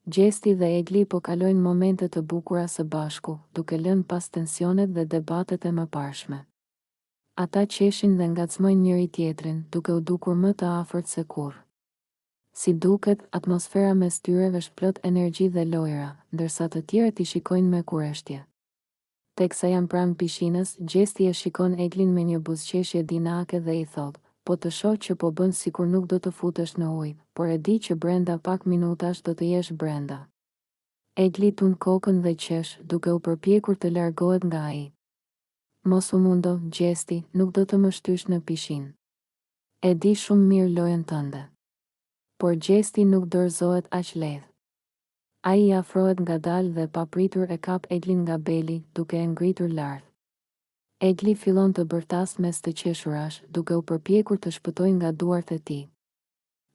Gjesti dhe Egli po kalojnë momente të bukura së bashku, duke lënë pas tensionet dhe debatet e mëparshme. Ata qeshin dhe ngacmojnë njëri tjetrin, duke u dukur më të afërt se kurrë. Si duket, atmosfera mes tyre është plot energji dhe lojra, ndërsa të tjerët i shikojnë me kureshtje. Teksa janë pranë pishinës, Gjesti e shikon Eglin me një buzëqeshje dinake dhe i thot: "Po të shoh që po bën sikur nuk do të futesh në ujë, por e di që brenda pak minutash do të jesh brenda." Egli tund kokën dhe qesh, duke u përpjekur të largohet nga ai. "Mos u mundo, Gjesti, nuk do të më shtysh në pishinë. E di shumë mirë lojën tënde." Por Gjesti nuk dorëzohet aq lehtë. Ai i afrohet ngadalë dhe papritur e kap Eglin nga beli, duke e ngritur lart. Egli fillon të bërtas mes të qeshurash, duke u përpjekur të shpëtojë nga duart e tij.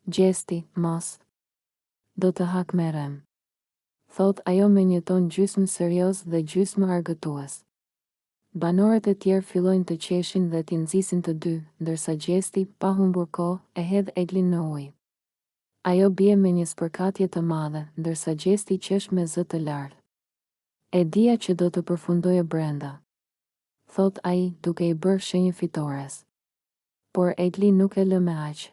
"Gjesti, mos. Do të hak me rem," thot ajo me një ton gjysmë serioz dhe gjysmë argëtues. Banorët e tjerë fillojnë të qeshin dhe t'i nxisin të dy, ndërsa Gjesti, pa humbur kohë, e hedh Eglin në ujë. Ajo bie me një spërkatje të madhe, ndërsa Gjesti qesh me zë të lartë. "E dija që do të përfundoje brenda," thot ai, duke i bërë shenjë fitores. Por Egli nuk e lë me aq.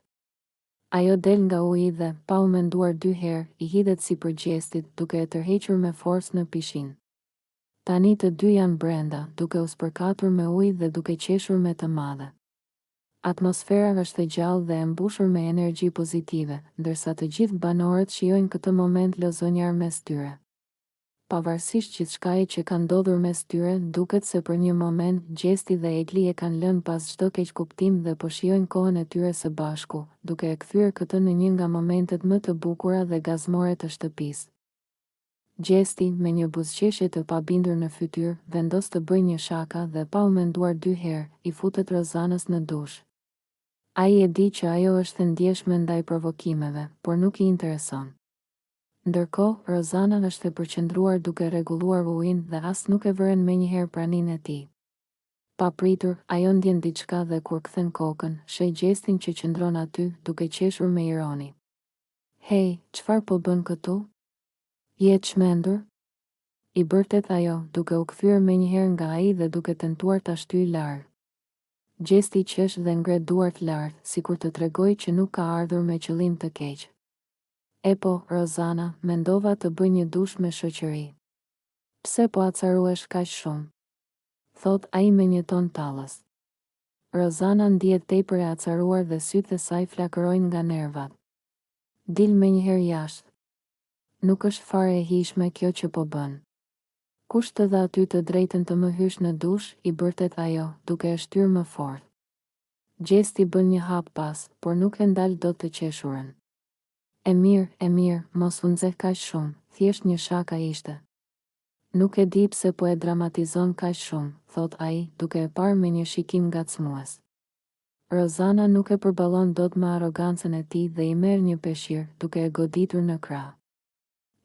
Ajo del nga uji dhe, pa u menduar dy herë, i hidhet sipër Gjestit, duke e tërhequr me forcë në pishinë. Tani të dy janë brenda, duke u spërkatur me ujë dhe duke qeshur me të madhe. Atmosfera është e gjallë dhe e mbushur me energji pozitive, ndërsa të gjithë banorët shijojnë këtë moment lozonjar mes tyre. Pavarësisht gjithçkaje që ka ndodhur mes tyre, duket se për një moment Gjesti dhe Egli e kanë lënë pas çdo keqkuptim dhe po shijojnë kohën e tyre së bashku, duke e kthyer këtë në një nga momentet më të bukura dhe gazmore të shtëpisë. Gjesti, me një buzëqeshje të pabindur në fytyrë, vendos të bëjë një shaka dhe pa u menduar dy herë, i futet Rozanës në dush. Ai e di që ajo është e ndjeshme ndaj provokimeve, por nuk i intereson. Ndërkohë, Rozana është e përqendruar duke rregulluar ujin dhe as nuk e vëren menjëherë praninë e tij. Pa pritur, ajo ndjen diçka dhe kur kthen kokën, sheh Gjestin që qëndron aty, duke qeshur me ironi. "Hej, çfarë po bën këtu? Je çmendur?" I bërtet ajo, duke u kthyer menjëherë nga ai dhe duke tentuar ta shtyjë larg. Gjesti qesh dhe ngre duart lart, sikur të tregojë që nuk ka ardhur me qëllim të keq. "E po, Rozana, mendova të bëj një dush me shoqëri. Pse po acaruesh kaq shumë?" thot ai me një ton tallës. Rozana ndihet tepër e acaruar dhe sytë e saj flakërojnë nga nervat. "Dil menjëherë jashtë. Nuk është fare e hijshme kjo që po bën. Kush të dha aty të drejtën të më hysh në dush?" i bërtet ajo, duke e shtyrë më fort. Gjesti bën një hap pas, por nuk e ndal dot të qeshurën. E mirë, mos u nxeh kaq shumë, thjesht një shaka ishte." "Nuk e di pse po e dramatizon kaq shumë," thot ai, duke e parë me një shikim ngacmues. Rozana nuk e përballon dot me arrogancën e tij dhe i merr një peshqir, duke e goditur në krah.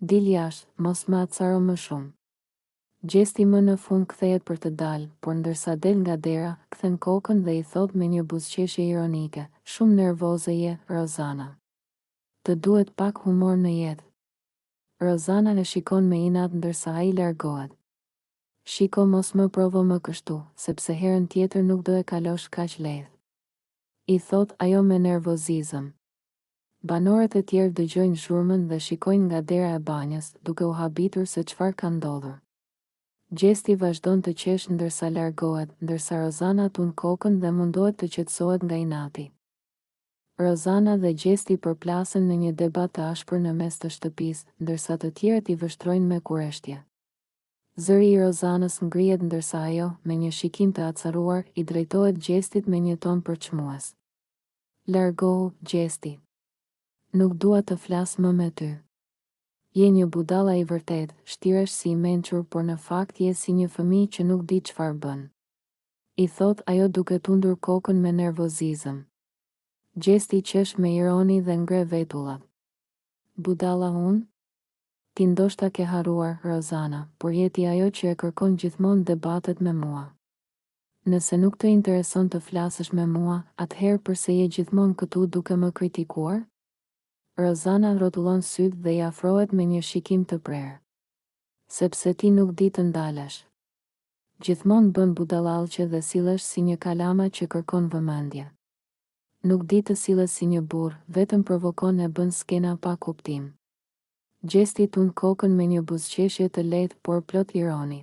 "Dil jashtë, mos më acaro më shumë." Gjesti më në fund kthehet për të dalë, por ndërsa del nga dera, kthen kokën dhe i thot me një buzëqeshje ironike: "Shumë nervoze je, Rozana. Të duhet pak humor në jetë." Rozana e shikon me inat ndërsa ai largohet. "Shiko, mos më provo më kështu, sepse herën tjetër nuk do e kalosh kaq lehtë," i thot ajo me nervozizëm. Banorët e tjerë dëgjojnë zhurmën dhe shikojnë nga dera e banjës, duke u habitur se çfarë ka ndodhur. Gjesti vazhdon të qesh ndërsa largohet, ndërsa Rozana tund kokën dhe mundohet të qetësohet nga inati. Rozana dhe Gjesti përplasen në një debat të ashpër në mes të shtëpisë, ndërsa të tjerët i vështrojnë me kureshtje. Zëri i Rozanës ngrihet ndërsa ajo, me një shikim të acaruar, i drejtohet Gjestit me një ton përçmues. "Largohu, Gjesti. Nuk dua të flas më me ty. Je një budalla i vërtet, shtiresh si i mençur, por në fakt je si një fëmijë që nuk di çfarë bën," i thot ajo duke tundur kokën me nervozizëm. Gjesti qesh me ironi dhe ngre vetullat. "Budalla unë? Ti ndoshta ke harruar, Rozana, por jeti ajo që e kërkon gjithmonë debatet me mua. Nëse nuk të intereson të flasësh me mua, atëherë pse je gjithmonë këtu duke më kritikuar?" Rozana rrotullon syt dhe i afrohet me një shikim të prerë. Sepse ti nuk di të ndalesh. Gjithmonë bën budallallçe dhe sillesh si një kalama që kërkon vëmendje. Nuk di të silles si një burr, vetëm provokon e bën skena pa kuptim. Gjesti tund kokën me një buzëqeshje të lehtë por plot ironi.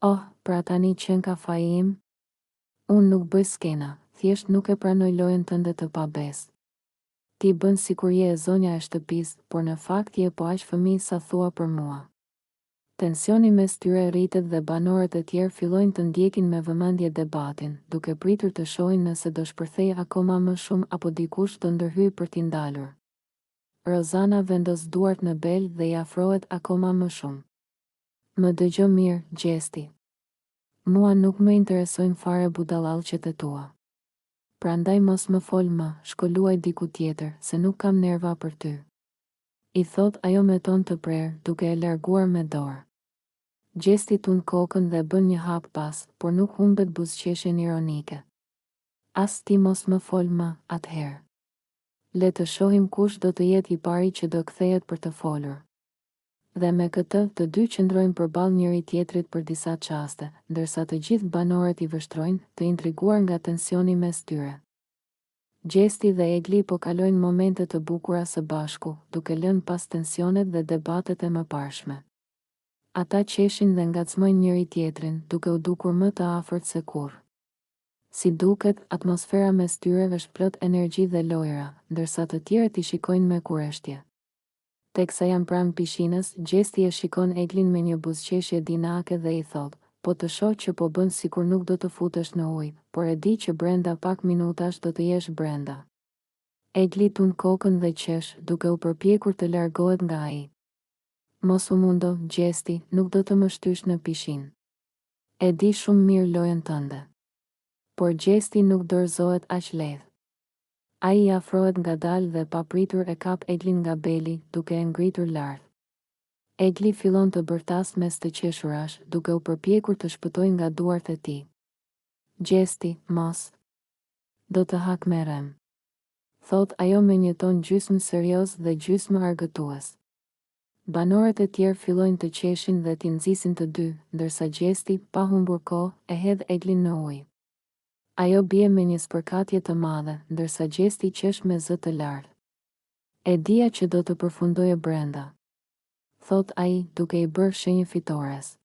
Oh, pra tani qen ka faji im? Unë nuk bëj skena, thjesht nuk e pranoj lojën tënde të pabes. Ti bën sikur je e zonja e shtëpisë, por në fakt je po aq fëmijë sa thua për mua. Tensioni mes tyre rritet dhe banorët e tjerë fillojnë të ndjekin me vëmendje debatin, duke pritur të shohin nëse do shpërthej akoma më shumë apo dikush do ndërhyjë për t'i ndalur. Rozana vendos duart në bel dhe i afrohet akoma më shumë. Më dëgjo mirë, Gjesti. Mua nuk më interesojnë fare budallallçet e tua. Prandaj mos më fol më, shkoluaj diku tjetër, se nuk kam nerva për ty. I thot ajo me ton të prerë, duke e larguar me dorë. Gjesti tund kokën dhe bën një hap pas, por nuk humbet buzëqeshjen ironike. As ti mos më fol më, atëherë. Le të shohim kush do të jetë i pari që do kthehet për të folur. Dhe me këtë, të dy qëndrojnë përballë njëri tjetrit për disa çaste, ndërsa të gjithë banorët i vështrojnë, të intriguar nga tensioni mes tyre. Gjesti dhe Egli po kalojnë momente të bukura së bashku, duke lënë pas tensionet dhe debatet e mëparshme. Ata qeshin dhe ngacmojnë njëri tjetrin, duke u dukur më të afërt se kurrë. Si duket, atmosfera mes tyre është plot energji dhe lojra, ndërsa të tjerët i shikojnë me kureshtje. Teksa janë pranë pishinës, Gjesti e shikon Eglin me një buzëqeshje dinake dhe i thot, po të shoh që po bën sikur nuk do të futesh në ujë, por e di që brenda pak minutash do të jesh brenda. Egli tund kokën dhe qesh, duke u përpjekur të largohet nga ai. Mos u mundo, Gjesti, nuk do të më shtysh në pishinë. E di shumë mirë lojën tënde. Por Gjesti nuk dorëzohet aq lehtë. Ai i afrohet ngadalë dhe papritur e kap Eglin nga beli, duke e ngritur lart. Egli fillon të bërtas mes të qeshurash, duke u përpjekur të shpëtojë nga duart e tij. Gjesti, mos. Do të hak me rem. Thot ajo me një ton gjysmë serioz dhe gjysmë argëtues. Banorët e tjerë fillojnë të qeshin dhe t'i nxisin të dy, ndërsa Gjesti, pa humbur kohë, e hedh Eglin në ujë. Ajo bie me një spërkatje të madhe, ndërsa Gjesti qesh me zë të lartë. E dija që do të përfundoje brenda, thot ai, duke i bërë shenjë fitores.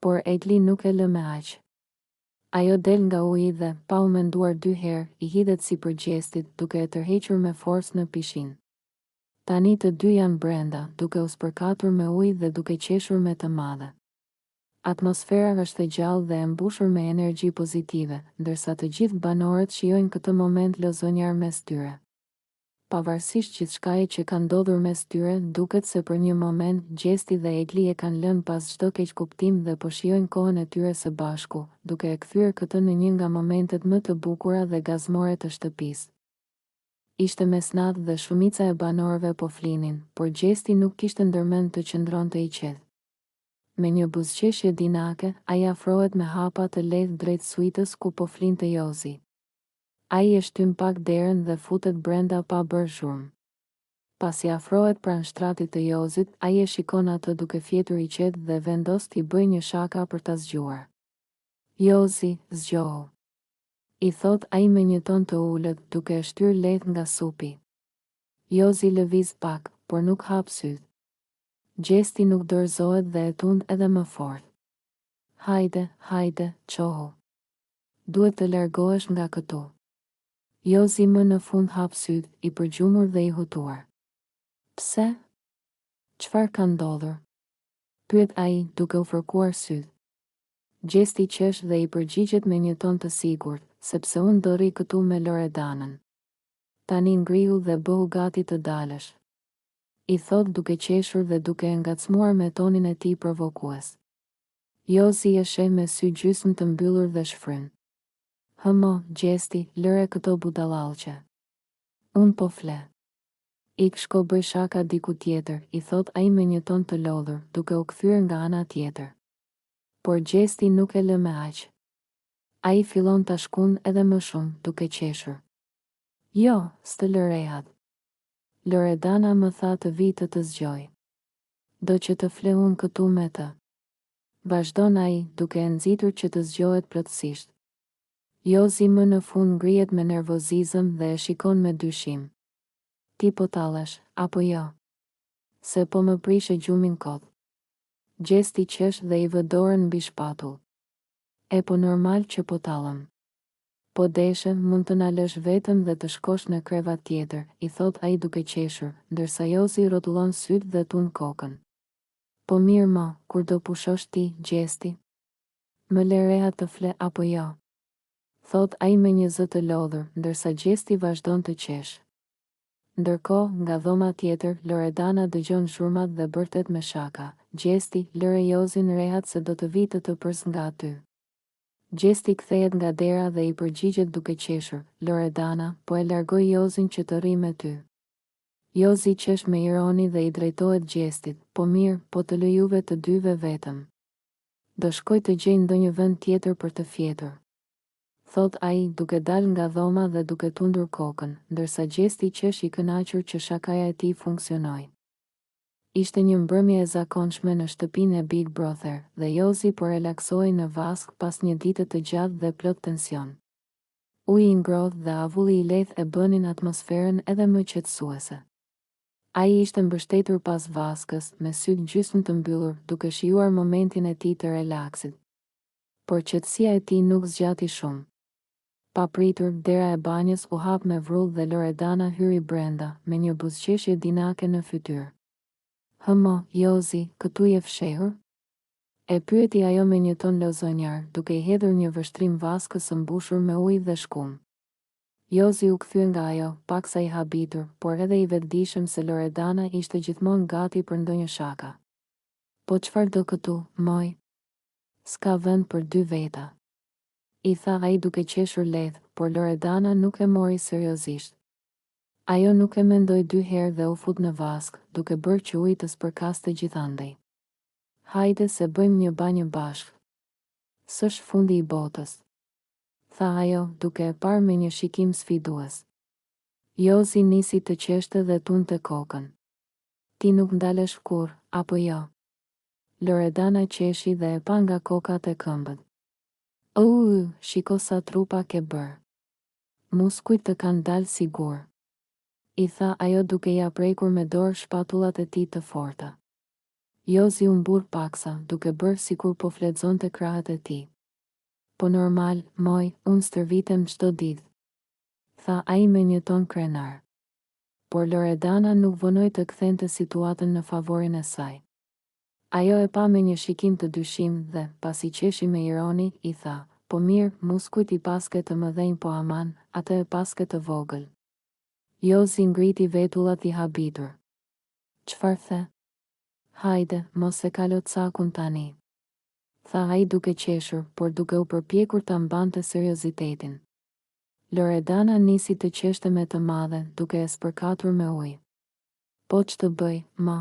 Por Egli nuk e lë me aq. Ajo del nga uji dhe, pa u menduar dy herë, i hidhet sipër Gjestit, duke e tërhequr me forcë në pishinë. Tani të dy janë brenda, duke u spërkatur me ujë dhe duke qeshur me të madhe. Atmosfera është e gjallë dhe e mbushur me energji pozitive, ndërsa të gjithë banorët shijojnë këtë moment lozonjar mes tyre. Pavarësisht gjithçkaje që ka ndodhur mes tyre, duket se për një moment Gjesti dhe Egli e kanë lënë pas çdo keqkuptim dhe po shijojnë kohën e tyre së bashku, duke e kthyer këtë në një nga momentet më të bukura dhe gazmore të shtëpisë. Ishte mesnatë dhe shumica e banorëve po flinin, por Gjesti nuk kishte ndërmend të qëndronte i qetë. Me një buzëqeshje dinake, ai afrohet me hapa të lehtë drejt suitës ku po flinte Jozi. Ai e shtyn pak derën dhe futet brenda pa bërë zhurmë. Pasi afrohet pranë shtratit të Jozit, ai e shikon atë duke fjetur i qetë dhe vendos t'i bëjë një shaka për ta zgjuar. Jozi, zgjohu, i thot ai me një ton të ulët, duke e shtyr lehtë nga supi. Jozi lëviz pak, por nuk hap syt. Gjesti nuk dorëzohet dhe e tund edhe më fort. Hajde, hajde, qohu. Duhet të largohesh nga këtu. Jozi më në fund hap syt, i përgjumur dhe i hutuar. Pse? Çfarë ka ndodhur? Pyet ai, duke u fërkuar syt. Gjesti qesh dhe i përgjigjet me një ton të sigurt, sepse unë do rri këtu me Loredanën. Tani ngrihu dhe bëhu gati të dalësh, i thot duke qeshur dhe duke e ngacmuar me tonin e tij provokues. Jozi e sheh me sy gjysmë të mbyllur dhe shfryn. Hëmo, Gjesti, lëre këto budallallçe. Unë po fle. Ik shko bëj shaka diku tjetër, i thot ai me një ton të lodhur, duke u kthyer nga ana tjetër. Por Gjesti nuk e lë me aq. Ai fillon ta shkun edhe më shumë, duke qeshur. Jo, s'të lë rehat. Loredana më tha të vitë të zgjoj. Do që të fle unë këtu me të. Vazhdon ai, duke e nxitur që të zgjohet plotësisht. Jozi më në fund ngrihet me nervozizëm dhe e shikon me dyshim. Ti po tallesh, apo jo? Se po më prishe gjumin kot. Gjesti qesh dhe i vë dorën mbi shpatull. E po normal që po tallem. Po deshe, mund të na lësh vetëm dhe të shkosh në krevat tjetër, i thot ai duke qeshur, ndërsa Jozi rrotullon syt dhe tun kokën. Po mirë ma, kur do pushosh ti, Gjesti? Më le Reha të fle apo jo? Thot ai me një zë të lodhur, ndërsa Gjesti vazhdon të qesh. Ndërkohë, nga dhoma tjetër, Loredana dëgjon zhurmat dhe bërtet me shaka. Gjesti, lëre Jozin Rehat se do të vitë të përs nga aty. Gjesti kthehet nga dera dhe i përgjigjet duke qeshur. Loredana, po e largoj Jozin që të rri me ty. Jozi qesh me ironi dhe i drejtohet Gjestit. Po mirë, po të lëjuve të dyve vetëm. Do shkoj të gjej ndonjë vend tjetër për të fjetur. Thot ai, duke dal nga dhoma dhe duke tundur kokën, ndërsa Gjesti qesh i kënaqur që shakaja e tij funksionoi. Ishte një mbrëmje e zakonshme në shtëpinë e Big Brother dhe Jozi po relaksohej në vask pas një dite të gjatë dhe plot tension. Uji i ngrohtë dhe avulli i lehtë e bënin atmosferën edhe më qetësuese. Ai ishte mbështetur pas vaskës, me syt gjysmë të mbyllur, duke shijuar momentin e tij të relaksit. Por qetësia e tij nuk zgjati shumë. Pa pritur, dera e banjës u hap me vrull dhe Loredana hyri brenda, me një buzëqeshje dinake në fytyrë. Hëmo, Jozi, këtu je fshehur? E pyeti ajo me një ton lozonjar, duke i hedhur një vështrim vaskës së mbushur me ujë dhe shkum. Jozi u kthye nga ajo, paksa i habitur, por edhe i vetëdijshëm se Loredana ishte gjithmonë gati për ndonjë shaka. Po çfarë do këtu, moj? S'ka vend për dy veta. I tha ai duke qeshur lehtë, por Loredana nuk e mori seriozisht. Ajo nuk e mendoi dy herë dhe u fut në vask, duke bërë që uji të spërkaste gjithandej. Hajde se bëjmë një banjë bashkë. S'është fundi i botës, tha ajo, duke e parë me një shikim sfidues. Jozi nisi të qeshte dhe tunte kokën. Ti nuk ndalesh kur, apo jo? Loredana qeshi dhe e pa nga kokat e këmbët. Shiko sa trupa ke bërë. Muskujt të kanë dalë sigur, i tha ajo duke ja prekur me dorë shpatullat e tij të forta. Jozi u mbur paksa, duke bërë sikur po flexonte krahët e tij. Po normal, moj, unë stërvitem çdo ditë, tha ai me një ton krenar. Por Loredana nuk vonoi të kthente situatën në favorin e saj. Ajo e pa me një shikim të dyshim dhe, pasi qeshi me ironi, i tha, po mirë, muskujt i paske të mëdhenj po aman, atë e paske të vogël. Jozi ngriti vetullat i habitur. Çfarë the? Hajde, mos e kalo cakun tani, tha ai duke qeshur, por duke u përpjekur ta mbante seriozitetin. Loredana nisi të qeshte me të madhe, duke e spërkatur me ujë. Po ç'të bëj, ma?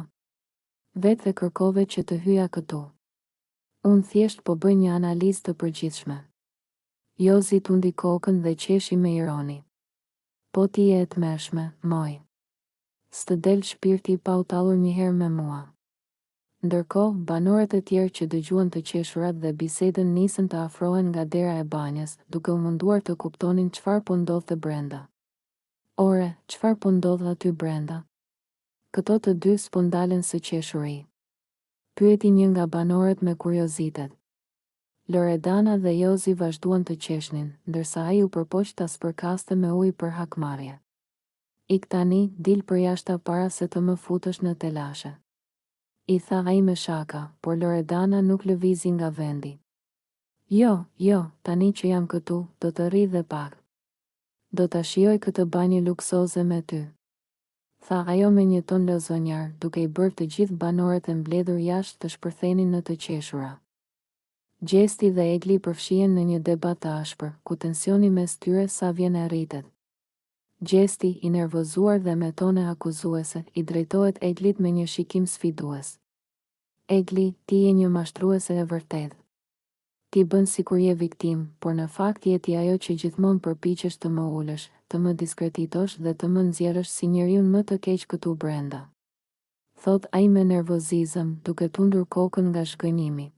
Vetë dhe kërkove që të hyja këtu. Unë thjesht po bëj një analizë të përgjithshme. Jozi tundi kokën dhe qeshi me ironi. Po ti je e tmerrshme, moj. S'të del shpirti pa u tallur një herë me mua. Ndërkohë, banorët e tjerë që dëgjuan të qeshurat dhe bisedën nisën të afrohen nga dera e banjës, duke u munduar të kuptonin çfarë po ndodhte brenda. Ore, çfarë po ndodh aty brenda? Këto të dy s'po ndalen së qeshuri, pyeti një nga banorët me kuriozitet. Loredana dhe Jozi vazhduan të qeshnin, ndërsa ai u përpoq ta spërkaste me ujë për hakmarrje. Ik tani, dil për jashta para se të më futesh në telashe, i tha ai me shaka, por Loredana nuk lëvizi nga vendi. Jo, tani që jam këtu, do të rri dhe pak. Do ta shijoj këtë banjë luksoze me ty, tha ajo me një ton lozonjar, duke i bërë të gjithë banorët e mbledhur jashtë të shpërthenin në të qeshura. Gjesti dhe Egli përfshihen në një debat të ashpër, ku tensioni mes tyre sa vjen e rritet. Gjesti, i nervozuar dhe me tone akuzuese, i drejtohet Eglit me një shikim sfidues. Egli, ti je një mashtruese e vërtetë. Ti bën sikur je viktim, por në fakt je ti ajo që gjithmonë përpiqesh të më ulësh, të më diskreditosh dhe të më nxjerrësh si njeriun më të keq këtu brenda. Thot ai me nervozizëm, duke tundur kokën nga shgënjimi.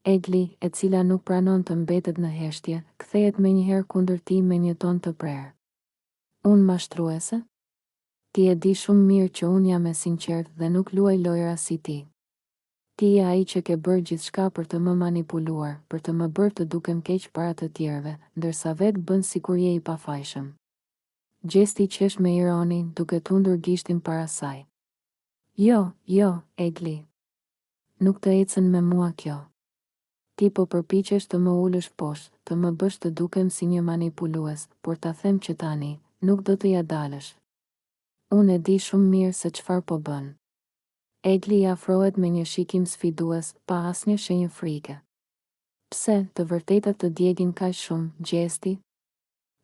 Egli, e cila nuk pranon të mbetet në heshtje, kthehet menjëherë kundër tij me një ton të prerë. Unë mashtruese? Ti e di shumë mirë që unë jam e sinqert dhe nuk luaj lojra si ti. Ti je ai që ke bërë gjithçka për të më manipuluar, për të më bërë të dukem keq para të tjerëve, ndërsa vetë bën sikur je i pafajshëm. Gjesti qesh me ironi, duke tundur gishtin para saj. Jo, Egli. Nuk të ecën me mua kjo. Ti po përpiqesh të më ulësh poshtë, të më bësh të dukem si një manipulues, por ta them që tani, nuk do të ja dalësh. Unë e di shumë mirë se çfarë po bën. Egli i afrohet me një shikim sfidues, pa asnjë shenjë frike. Pse, të vërtetat të djegin kaq shumë, Gjesti?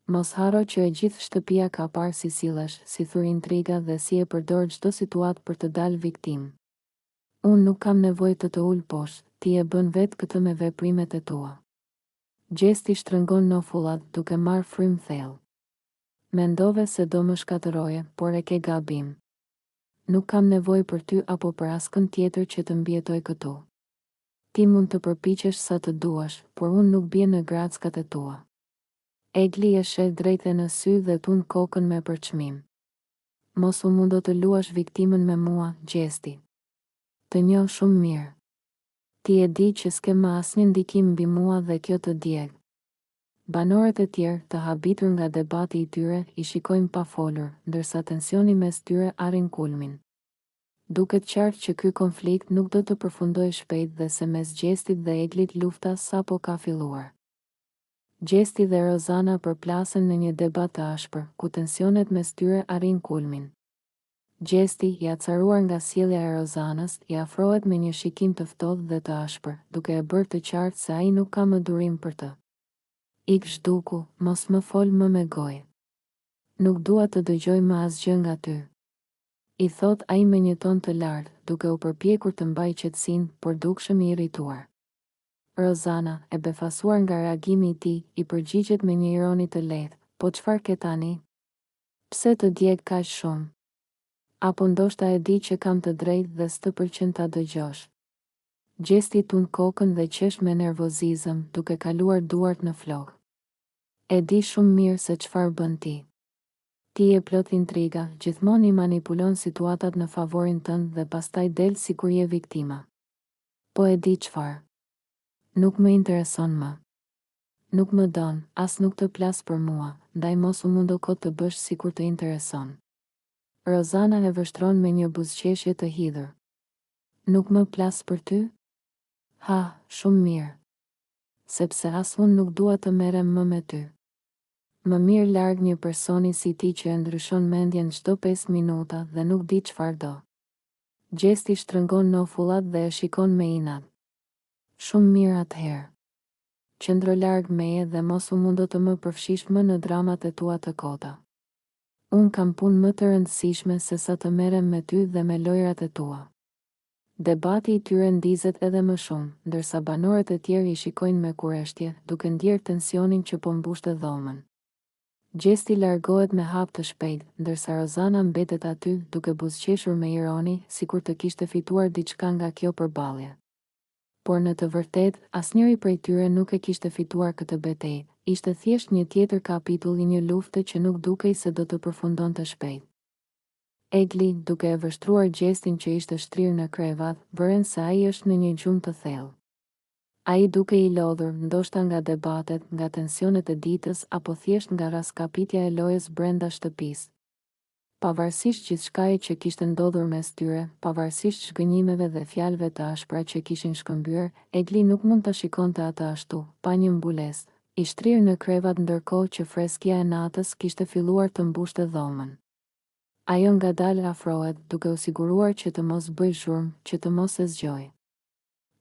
Mos haro që e gjithë shtëpia ka parë si sillesh, si thur intriga dhe si e përdor çdo situatë për të dalë viktim. Unë nuk kam nevojë të ul poshtë, ti e bën vetë këtë me veprimet e tua. Gjesti shtrëngon nofullat duke marrë frym thellë. Mendove se do më shkatëroje, por e ke gabim. Nuk kam nevojë për ty apo për askën tjetër që të mbjetoj këtu. Ti mund të përpiqesh sa të duash, por unë nuk bie në grackat e tua. Egli e sheh drejtë në sy dhe tund kokën me përçmim. Mos u mundo të luash viktimën me mua, Gjesti. Të njoh shumë mirë. Ti e di që s'ke më asnjë ndikim mbi mua dhe kjo të djeg. Banorët e tjerë, të habitur nga debati i tyre, i shikojnë pa folur, ndërsa tensioni mes tyre arrin kulmin. Duket qartë që ky konflikt nuk do të përfundojë shpejt dhe se mes Gjestit dhe Eglit lufta sapo ka filluar. Gjesti dhe Rozana përplasen në një debat të ashpër, ku tensionet mes tyre arrin kulmin. Gjesti, i acaruar nga sjellja e Rozanës, i afrohet me një shikim të ftohtë dhe të ashpër, duke e bërë të qartë se ai nuk ka më durim për të. Ik zhduku, mos më fol më me gojë. Nuk dua të dëgjoj më asgjë nga ty. I thot ai me një ton të lartë, duke u përpjekur të mbajë qetësinë, por dukshëm i irrituar. Rozana, e befasuar nga reagimi i tij, i përgjigjet me një ironi të lehtë, po çfarë ke tani? Pse të djeg kaq shumë? Apo ndoshta e di që kam të drejtë dhe s'të pëlqen ta dëgjosh. Gjesti tund kokën dhe qesh me nervozizëm, duke kaluar duart në flokë. E di shumë mirë se çfarë bën ti. Ti e plot intriga, gjithmonë i manipulon situatat në favorin tënd dhe pastaj del sikur je viktima. Po e di çfarë. Nuk më intereson më. Nuk më don, as nuk të plas për mua, ndaj mos u mundo kot të bësh sikur të intereson. Rozana e vështron me një buzëqeshje të hidhur. Nuk më plas për ty? Ha, shumë mirë. Sepse as unë nuk dua të merrem më me ty. Më mirë larg një personi si ti që e ndryshon mendjen çdo 5 minuta dhe nuk di çfarë do. Gjesti shtrëngon nofullat dhe e shikon me inat. Shumë mirë atëherë. Qëndro larg meje dhe mos u mundo të më përfshish më në dramat e tua të kota. Unë kam punë më të rëndësishme se sa të merrem me ty dhe me lojrat e tua. Debati i tyre ndizet edhe më shumë, ndërsa banorët e tjerë i shikojnë me kurreshtje, duke ndjerë tensionin që po mbushte dhomën. Gjesti largohet me hap të shpejt, ndërsa Rozana mbetet aty, duke buzëqeshur me ironi, sikur të kishte fituar diçka nga kjo përballje. Por në të vërtetë, asnjëri prej tyre nuk e kishte fituar këtë betejë, ishte thjesht një tjetër kapitull i një lufte që nuk dukej se do të përfundonte shpejt. Egli, duke e vështruar Gjestin që ishte shtrirë në krevat, vëren se ai është në një gjumë të thellë. Ai duke i lodhur, ndoshta nga debatet, nga tensionet e ditës apo thjesht nga raskapitja e lojës brenda shtëpisë. Pavarësisht gjithçkaje që kishte ndodhur mes tyre, pavarësisht shgënjimeve dhe fjalëve të ashpra që kishin shkëmbyer, Egli nuk mund ta shikonte atë ashtu, pa një mbulesë, i shtrirë në krevat ndërkohë që freskja e natës kishte filluar të mbushte dhomën. Ajo ngadalë afrohet, duke u siguruar që të mos bëj zhurmë, që të mos e zgjojë.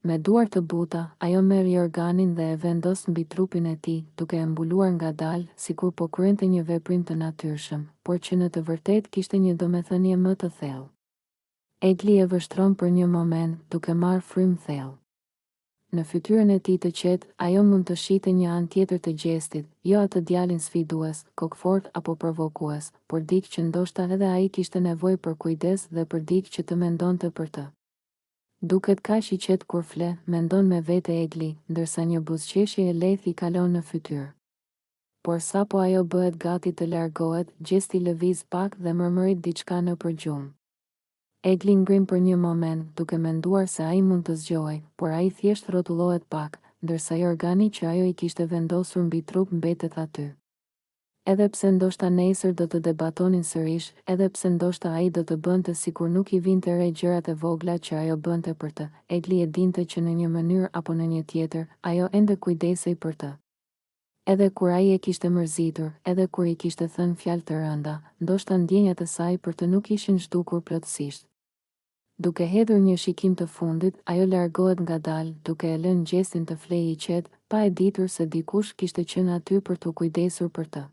Me duar të buta, ajo merr jorganin dhe e vendos mbi trupin e tij, duke e mbuluar ngadalë, sikur po kryente një veprim të natyrshëm, por që në të vërtetë kishte një domethënie më të thellë. Egli e vështron për një moment, duke marrë frym thellë. Në fytyrën e tij të qetë, ajo mund të shite një anë tjetër të gjestit, jo atë djalin sfidues, kokfort apo provokues, por dikë që ndoshta edhe ai kishte nevojë për kujdes dhe për dikë që të mendonte për të. Duket kaq i qetë kur fle, mendon me vete Egli, ndërsa një buzëqeshje e lehtë i kalon në fytyrë. Por sapo ajo bëhet gati të largohet, gjesti lëviz pak dhe mërmërit diçka nëpër gjumë. Egli ngrim për një moment, duke menduar se ai mund të zgjohej, por ai thjesht rrotullohet pak, ndërsa ai organi që ajo i kishte vendosur mbi trup mbetet aty. Edhe pse ndoshta nesër do të debatonin sërish, edhe pse ndoshta ai do të bënte sikur nuk i vinte re gjërat e vogla që ajo bënte për të, Egli e dinte që në një mënyrë apo në një tjetër, ajo ende kujdesej për të. Edhe kur ai e kishte mërzitur, edhe kur i kishte thënë fjalë të rënda, ndoshta ndjenjat e saj për të nuk ishin zhdukur plotësisht. Duke hedhur një shikim të fundit, ajo largohet ngadalë, duke e lënë gjestin të flejë i qetë, pa e ditur se dikush kishte qenë aty për të kujdesur për të.